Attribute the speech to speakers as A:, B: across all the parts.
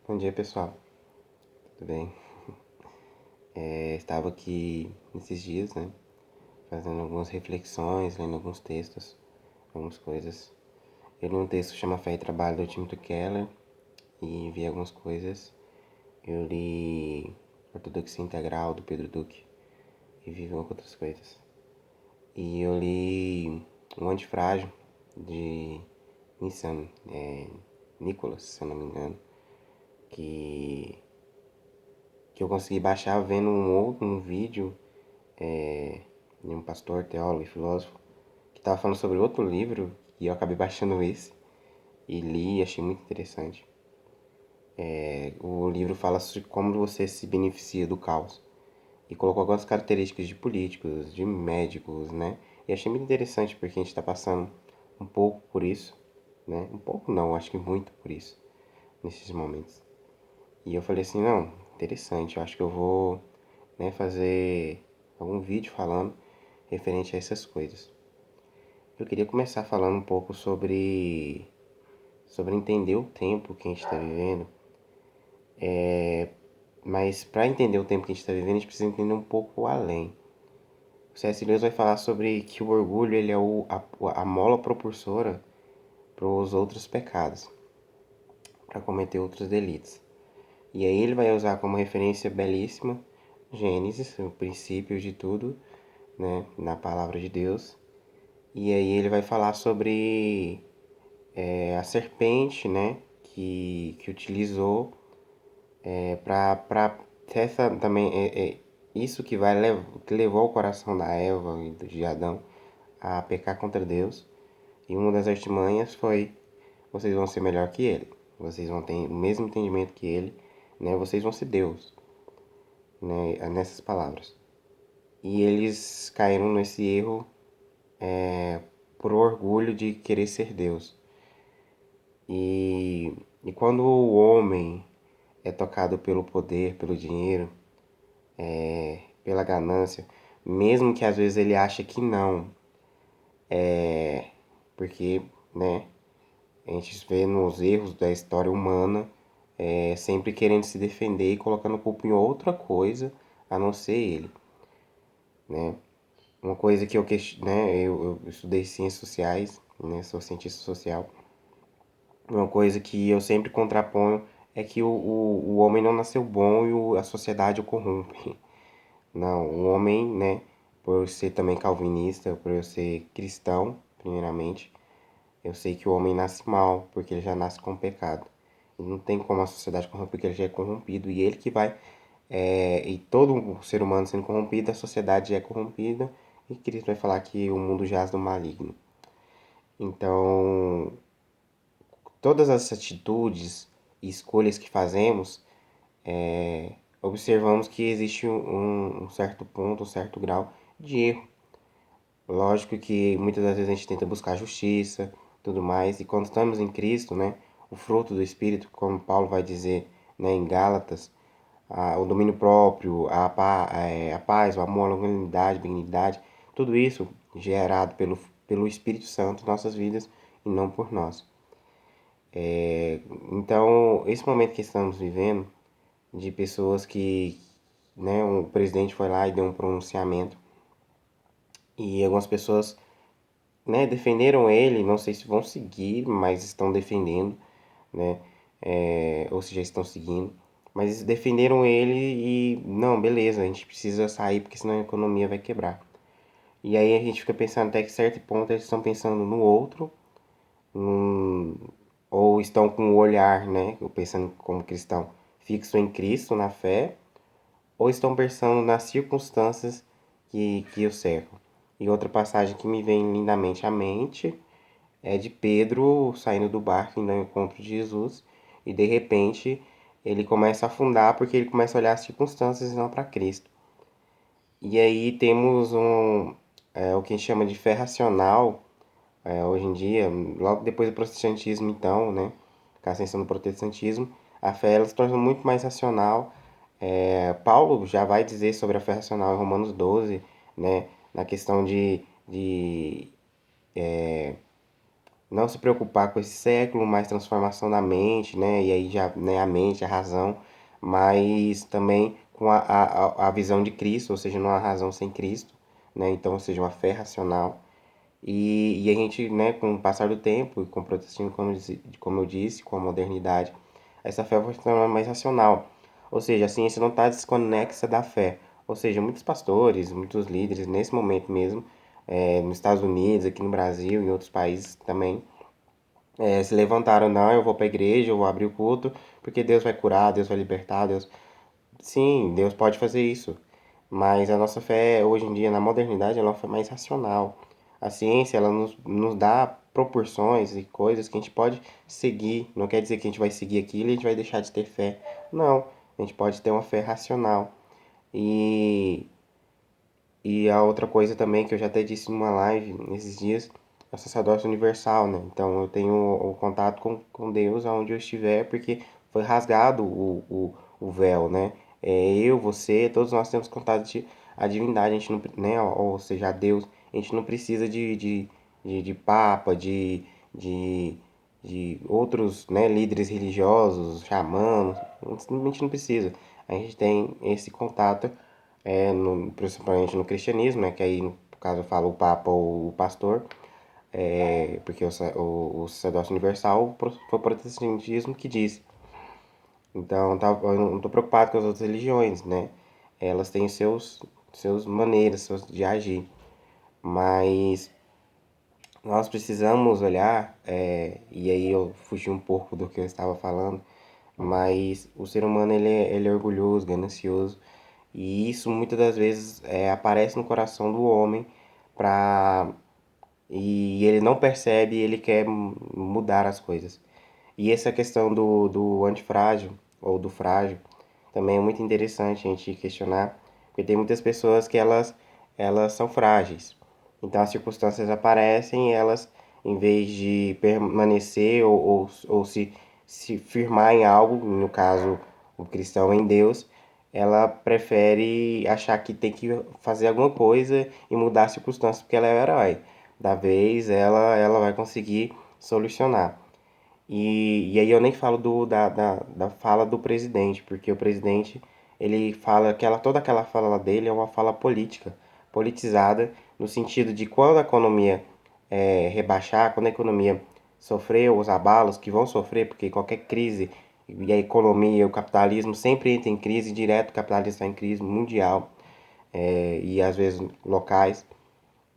A: Bom dia, pessoal. Tudo bem? Estava aqui nesses dias, né? Fazendo algumas reflexões, lendo alguns textos, algumas coisas. Eu li um texto que chama Fé e Trabalho do Timothy Keller e vi algumas coisas. Eu li Ortodoxia Integral do Pedro Duque e vi outras coisas. E eu li O Antifrágil de Nissan, Nicholas, se eu não me engano, que que eu consegui baixar vendo um vídeo de um pastor, teólogo e filósofo que estava falando sobre outro livro e eu acabei baixando esse e li e achei muito interessante. O livro fala sobre como você se beneficia do caos e colocou algumas características de políticos, de médicos, né? E achei muito interessante porque a gente está passando um pouco por isso, né? Um pouco não, acho que muito por isso nesses momentos. E eu falei assim, não, interessante, eu acho que eu vou, né, fazer algum vídeo falando referente a essas coisas. Eu queria começar falando um pouco sobre entender o tempo que a gente está vivendo, mas para entender o tempo que a gente está vivendo, a gente precisa entender um pouco além. O C.S. Lewis vai falar sobre que o orgulho ele é a mola propulsora para os outros pecados, para cometer outros delitos. E aí ele vai usar como referência belíssima Gênesis, o princípio de tudo, né, na palavra de Deus. E aí ele vai falar sobre a serpente, né, que utilizou para essa também isso que levou o coração da Eva e de Adão a pecar contra Deus. E uma das artimanhas foi: vocês vão ser melhor que ele, vocês vão ter o mesmo entendimento que ele, né? Vocês vão ser Deus, né? Nessas palavras. E eles caíram nesse erro por orgulho de querer ser Deus. E quando o homem é tocado pelo poder, pelo dinheiro, pela ganância, mesmo que às vezes ele ache que não, porque, né, a gente vê nos erros da história humana sempre querendo se defender e colocando culpa em outra coisa a não ser ele, né? Uma coisa que eu estudei ciências sociais, né, sou cientista social. Uma coisa que eu sempre contraponho é que o homem não nasceu bom e a sociedade o corrompe. Não, o homem, né, por eu ser também calvinista, por eu ser cristão, primeiramente, eu sei que o homem nasce mal, porque ele já nasce com pecado. E não tem como a sociedade corromper, porque ele já é corrompido. E ele que vai. E todo ser humano sendo corrompido, a sociedade já é corrompida. E Cristo vai falar que o mundo jaz do maligno. Então, todas as atitudes e escolhas que fazemos, observamos que existe um certo ponto, um certo grau de erro. Lógico que muitas das vezes a gente tenta buscar justiça, tudo mais, e quando estamos em Cristo, né, o fruto do Espírito, como Paulo vai dizer, né, em Gálatas, o domínio próprio, a paz, o amor, a longanimidade, a benignidade, tudo isso gerado pelo Espírito Santo em nossas vidas e não por nós. Então, esse momento que estamos vivendo, de pessoas que, né, o presidente foi lá e deu um pronunciamento, e algumas pessoas, né, defenderam ele, não sei se vão seguir, mas estão defendendo, né, ou se já estão seguindo, mas defenderam ele e, não, beleza, a gente precisa sair porque senão a economia vai quebrar. E aí a gente fica pensando até que certo ponto eles estão pensando no outro, num, ou estão com o olhar, né, pensando como cristão, fixo em Cristo, na fé, ou estão pensando nas circunstâncias que o cercam. E outra passagem que me vem lindamente à mente é de Pedro saindo do barco indo ao encontro de Jesus e de repente ele começa a afundar porque ele começa a olhar as circunstâncias e não para Cristo. E aí temos o que a gente chama de fé racional hoje em dia, logo depois do protestantismo então, né, com a ascensão do protestantismo, a fé ela se torna muito mais racional. Paulo já vai dizer sobre a fé racional em Romanos 12, né, na questão de não se preocupar com esse século, mais transformação da mente, né? E aí já, né, a mente, a razão, mas também com a visão de Cristo, ou seja, não há razão sem Cristo, né? Então, ou seja, uma fé racional. E a gente, né, com o passar do tempo e com o protestantismo, como eu disse, com a modernidade, essa fé vai se tornar mais racional. Ou seja, a ciência não está desconexa da fé. Ou seja, muitos pastores, muitos líderes, nesse momento mesmo, nos Estados Unidos, aqui no Brasil e em outros países também, se levantaram, não, eu vou para a igreja, eu vou abrir o culto, porque Deus vai curar, Deus vai libertar, Deus... Sim, Deus pode fazer isso, mas a nossa fé hoje em dia, na modernidade, ela é mais racional. A ciência, ela nos dá proporções e coisas que a gente pode seguir. Não quer dizer que a gente vai seguir aquilo e a gente vai deixar de ter fé. Não, a gente pode ter uma fé racional. E, e a outra coisa também que eu já até disse numa live nesses dias, é o sacerdócio universal, né? Então eu tenho o contato com Deus aonde eu estiver, porque foi rasgado o véu, né? Eu, você, todos nós temos contato de a divindade, a gente não, né? Ou seja, a Deus, a gente não precisa de papa, de, de outros, né, líderes religiosos, xamãs, a gente não precisa. A gente tem esse contato principalmente no cristianismo, né, que aí no caso fala o Papa ou o pastor, porque o sacerdócio universal foi o protestantismo que disse. Então eu não estou preocupado com as outras religiões, né? Elas têm seus maneiras de agir, mas nós precisamos olhar, e aí eu fugi um pouco do que eu estava falando, mas o ser humano ele é orgulhoso, ganancioso, e isso muitas das vezes aparece no coração do homem pra, e ele não percebe, ele quer mudar as coisas. E essa questão do antifrágil ou do frágil também é muito interessante a gente questionar, porque tem muitas pessoas que elas são frágeis. Então as circunstâncias aparecem e elas, em vez de permanecer ou se firmar em algo, no caso o cristão em Deus, ela prefere achar que tem que fazer alguma coisa e mudar as circunstâncias porque ela é o herói. Da vez ela vai conseguir solucionar. E aí eu nem falo da fala do presidente, porque o presidente ele fala toda aquela fala dele é uma fala política, politizada, no sentido de quando a economia rebaixar, quando a economia sofrer os abalos que vão sofrer, porque qualquer crise e a economia, o capitalismo sempre entra em crise, direto o capitalismo está em crise mundial e às vezes locais.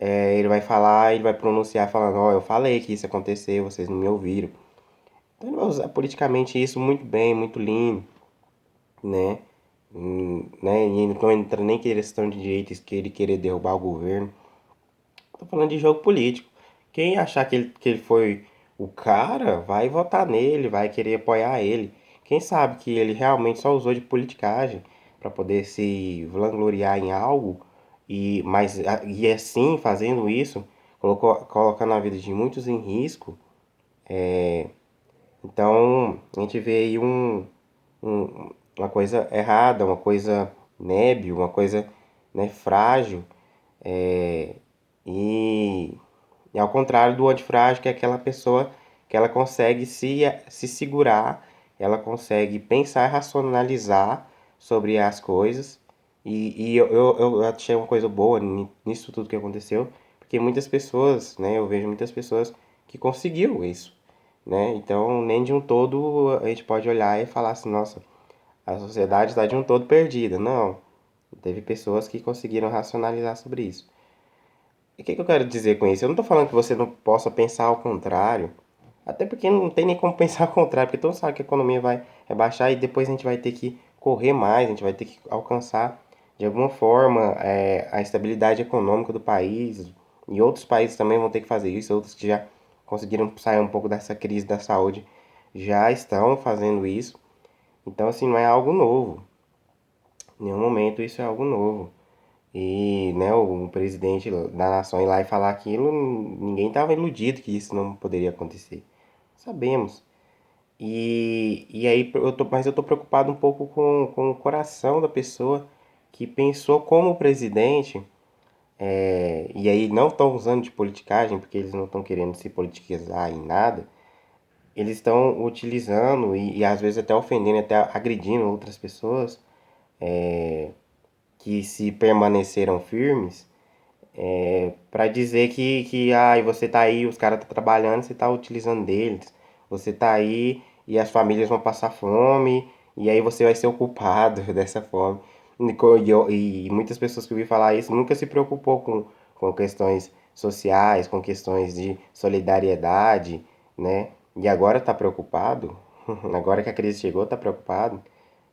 A: Ele vai falar, ele vai pronunciar falando, ó, eu falei que isso ia acontecer, vocês não me ouviram. Então ele vai usar politicamente isso muito bem, muito lindo, né? Né? E não entra nem questão de direita, esquerda e querer derrubar o governo. Tô falando de jogo político. Quem achar que ele foi o cara, vai votar nele, vai querer apoiar ele. Quem sabe que ele realmente só usou de politicagem para poder se vangloriar em algo e assim, fazendo isso, colocando a vida de muitos em risco. Então, a gente vê aí uma coisa errada, uma coisa nébil, uma coisa, né, frágil. é, e, e ao contrário do antifrágil, que é aquela pessoa que ela consegue se segurar, ela consegue pensar e racionalizar sobre as coisas. E eu achei uma coisa boa nisso tudo que aconteceu, porque muitas pessoas, né, eu vejo muitas pessoas que conseguiu isso, né? Então, nem de um todo a gente pode olhar e falar assim, nossa, a sociedade está de um todo perdida. Não, teve pessoas que conseguiram racionalizar sobre isso. E o que eu quero dizer com isso? Eu não estou falando que você não possa pensar ao contrário, até porque não tem nem como pensar ao contrário, porque todo mundo sabe que a economia vai rebaixar e depois a gente vai ter que correr mais, a gente vai ter que alcançar de alguma forma a estabilidade econômica do país. E outros países também vão ter que fazer isso, outros que já conseguiram sair um pouco dessa crise da saúde já estão fazendo isso. Então, assim, não é algo novo. Em nenhum momento isso é algo novo. E, né, o presidente da nação ir lá e falar aquilo, ninguém estava iludido que isso não poderia acontecer. Sabemos. E aí, mas eu tô preocupado um pouco com o coração da pessoa que pensou como presidente e aí não estão usando de politicagem, porque eles não estão querendo se politizar em nada, eles estão utilizando e às vezes até ofendendo, até agredindo outras pessoas que se permaneceram firmes, para dizer que você tá aí, os caras tá trabalhando, você tá utilizando deles. Você tá aí e as famílias vão passar fome, e aí você vai ser o culpado dessa fome. E muitas pessoas que eu vi falar isso nunca se preocupou com questões sociais, com questões de solidariedade, né? E agora tá preocupado, agora que a crise chegou, tá preocupado.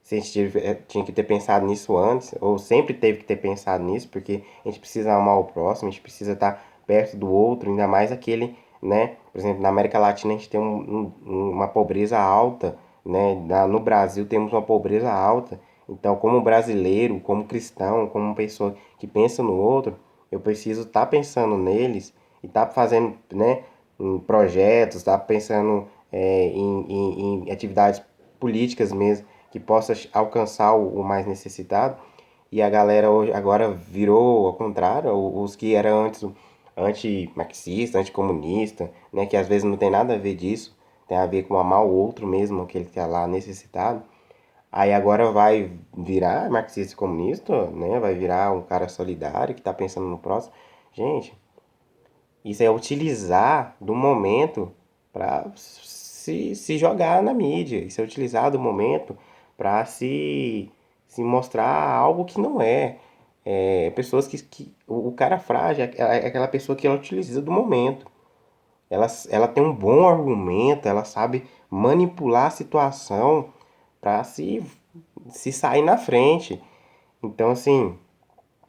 A: Se a gente tinha que ter pensado nisso antes, ou sempre teve que ter pensado nisso, porque a gente precisa amar o próximo, a gente precisa estar perto do outro, ainda mais aquele, né? Por exemplo, na América Latina a gente tem uma pobreza alta, né? No Brasil temos uma pobreza alta. Então, como brasileiro, como cristão, como uma pessoa que pensa no outro, eu preciso estar pensando neles e estar fazendo, né? Em projetos, estar pensando em atividades políticas mesmo que possa alcançar o mais necessitado. E a galera hoje agora virou ao contrário, os que eram antes anti-marxista, anticomunista, né, que às vezes não tem nada a ver disso, tem a ver com amar o outro mesmo, aquele que está lá necessitado. Aí agora vai virar marxista e comunista, né? Vai virar um cara solidário que está pensando no próximo. Gente, isso é utilizar do momento para se jogar na mídia. Isso é utilizar do momento para se mostrar algo que não é. Pessoas que o cara frágil é aquela pessoa que ela utiliza do momento. Ela tem um bom argumento, ela sabe manipular a situação para se sair na frente. Então, assim,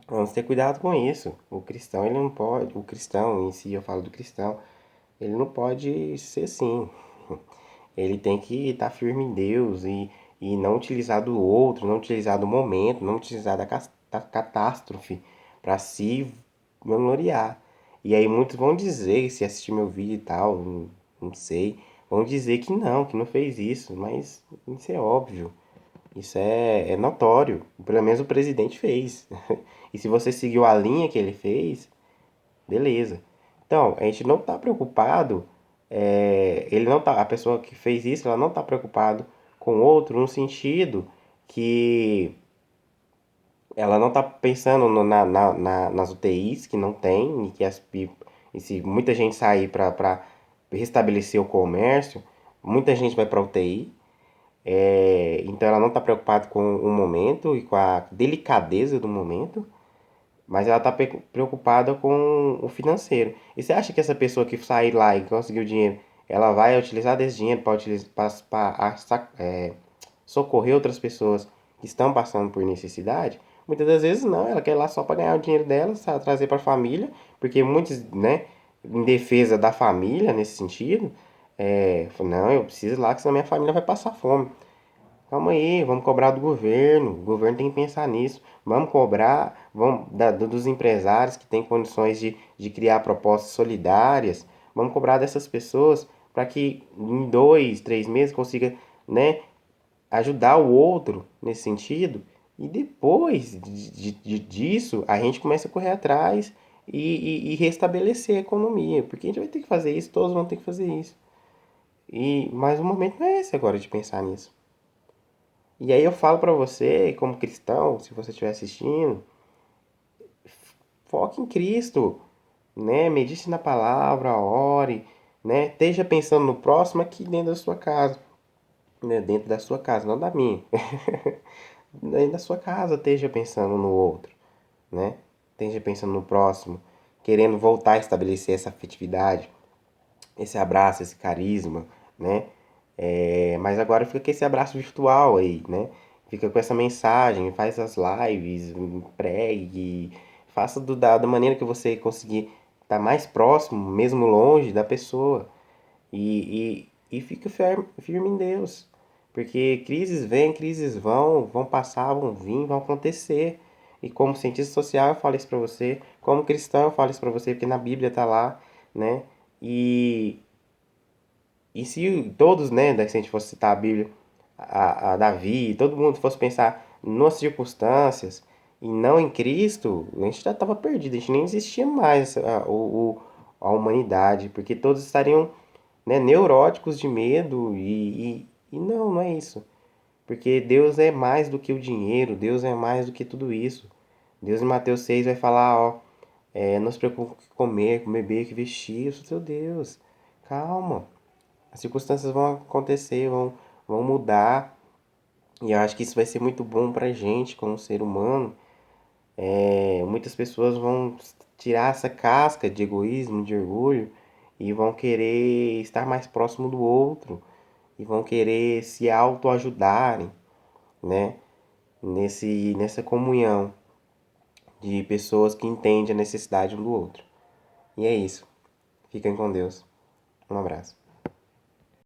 A: vamos ter cuidado com isso. O cristão, ele não pode. O cristão em si, eu falo do cristão, ele não pode ser assim. Ele tem que estar firme em Deus e não utilizar do outro, não utilizar do momento, não utilizar da catástrofe para se vangloriar. E aí muitos vão dizer, se assistir meu vídeo e tal, não sei, vão dizer que não fez isso, mas isso é óbvio. Isso é notório. Pelo menos o presidente fez. E se você seguiu a linha que ele fez, beleza. Então, a gente não está preocupado. Ele não tá, a pessoa que fez isso, ela não está preocupado com o outro no sentido que ela não está pensando nas UTIs que não tem e se muita gente sair para restabelecer o comércio, muita gente vai para UTI. Então ela não está preocupada com o momento e com a delicadeza do momento, mas ela está preocupada com o financeiro. E você acha que essa pessoa que sair lá e conseguir o dinheiro, ela vai utilizar desse dinheiro para socorrer outras pessoas que estão passando por necessidade? Muitas das vezes não, ela quer ir lá só para ganhar o dinheiro dela, trazer para a família, porque muitos, né, em defesa da família nesse sentido, não, eu preciso ir lá, que senão minha família vai passar fome. Calma aí, vamos cobrar do governo. O governo tem que pensar nisso. Vamos cobrar dos empresários que têm condições de criar propostas solidárias. Vamos cobrar dessas pessoas para que em 2, 3 meses consiga, né, ajudar o outro nesse sentido. E depois disso, a gente começa a correr atrás e restabelecer a economia. Porque a gente vai ter que fazer isso, todos vão ter que fazer isso. Mas o momento não é esse agora de pensar nisso. E aí eu falo pra você, como cristão, se você estiver assistindo, foque em Cristo, né? Medite na palavra, ore, né? Esteja pensando no próximo aqui dentro da sua casa, né? Dentro da sua casa, não da minha. Dentro da sua casa, esteja pensando no outro, né? Esteja pensando no próximo, querendo voltar a estabelecer essa afetividade, esse abraço, esse carisma, né? Mas agora fica com esse abraço virtual aí, né? Fica com essa mensagem, faz as lives, pregue, faça da maneira que você conseguir estar mais próximo, mesmo longe da pessoa. E fica firme em Deus. Porque crises vêm, crises vão passar, vão vir, vão acontecer. E como cientista social eu falo isso pra você, como cristão eu falo isso pra você, porque na Bíblia tá lá, né? E, e se todos, né, se a gente fosse citar a Bíblia, a Davi, todo mundo fosse pensar nas circunstâncias e não em Cristo, a gente já estava perdido, a gente nem existia mais a humanidade, porque todos estariam, né, neuróticos de medo e não, não é isso. Porque Deus é mais do que o dinheiro, Deus é mais do que tudo isso. Deus em Mateus 6 vai falar, ó, não se preocupe com o que comer, com beber, que vestir, eu sou seu Deus. Calma, as circunstâncias vão acontecer, vão mudar, e eu acho que isso vai ser muito bom pra gente como ser humano. Muitas pessoas vão tirar essa casca de egoísmo, de orgulho, e vão querer estar mais próximo do outro, e vão querer se autoajudarem, né? Nessa comunhão de pessoas que entendem a necessidade um do outro. E é isso. Fiquem com Deus. Um abraço.